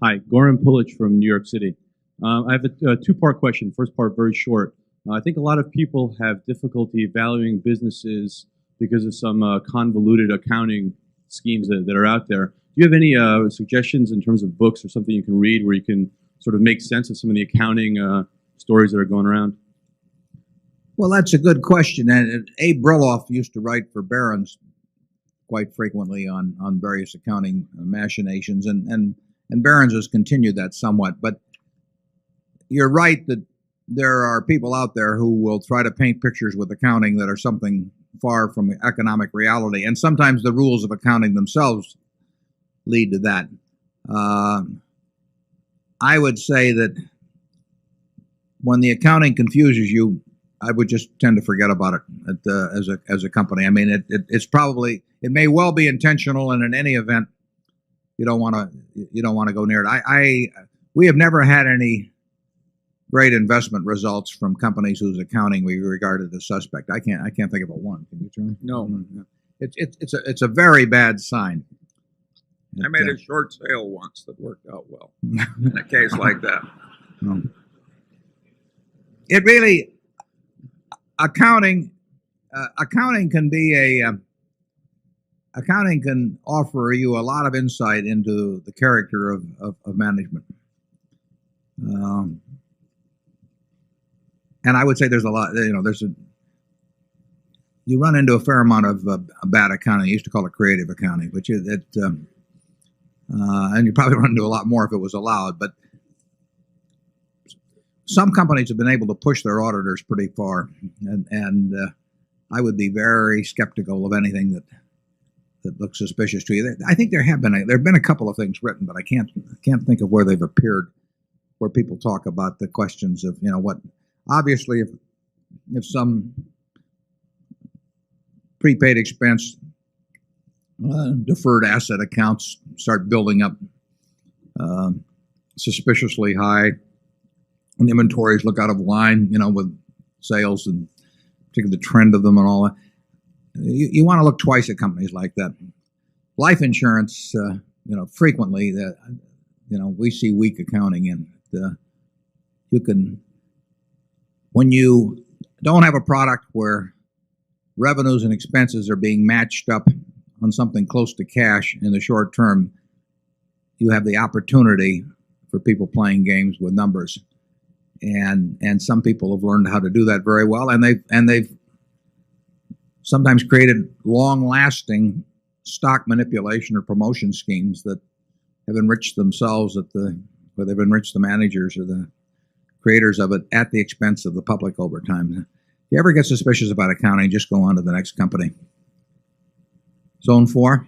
Hi, Goran Pulic from New York City. I have a two-part question. First part, very short. I think a lot of people have difficulty valuing businesses because of some convoluted accounting schemes that are out there. Do you have any suggestions in terms of books or something you can read where you can sort of make sense of some of the accounting stories that are going around? Well, that's a good question. And Abe Brilloff used to write for Barron's quite frequently on various accounting machinations, and Barron's has continued that somewhat. But you're right that there are people out there who will try to paint pictures with accounting that are something far from economic reality, and sometimes the rules of accounting themselves lead to that. I would say that when the accounting confuses you, I would just tend to forget about it as a company. I mean, it's probably, it may well be intentional, and in any event, you don't want to go near it. We have never had any great investment results from companies whose accounting we regarded as suspect. I can't think of one. Can you, Charlie? No. It's a very bad sign. I made a short sale once that worked out well in a case like that. It really, accounting can be accounting can offer you a lot of insight into the character of management. And I would say there's a lot, you run into a fair amount of bad accounting. I used to call it creative accounting, but and you probably run into a lot more if it was allowed. But some companies have been able to push their auditors pretty far, and I would be very skeptical of anything that looks suspicious to you. I think there have been a couple of things written, but I can't think of where they've appeared, where people talk about the questions of what. Obviously, if some prepaid expense, deferred asset accounts start building up suspiciously high, and inventories look out of line, with sales and particularly the trend of them and all that, you want to look twice at companies like that. Life insurance, frequently we see weak accounting in. You can, when you don't have a product where revenues and expenses are being matched up on something close to cash in the short term, you have the opportunity for people playing games with numbers, and some people have learned how to do that very well, and they've sometimes created long-lasting stock manipulation or promotion schemes that have enriched themselves where they've enriched the managers or the creators of it at the expense of the public over time. If you ever get suspicious about accounting, just go on to the next company. Zone 4.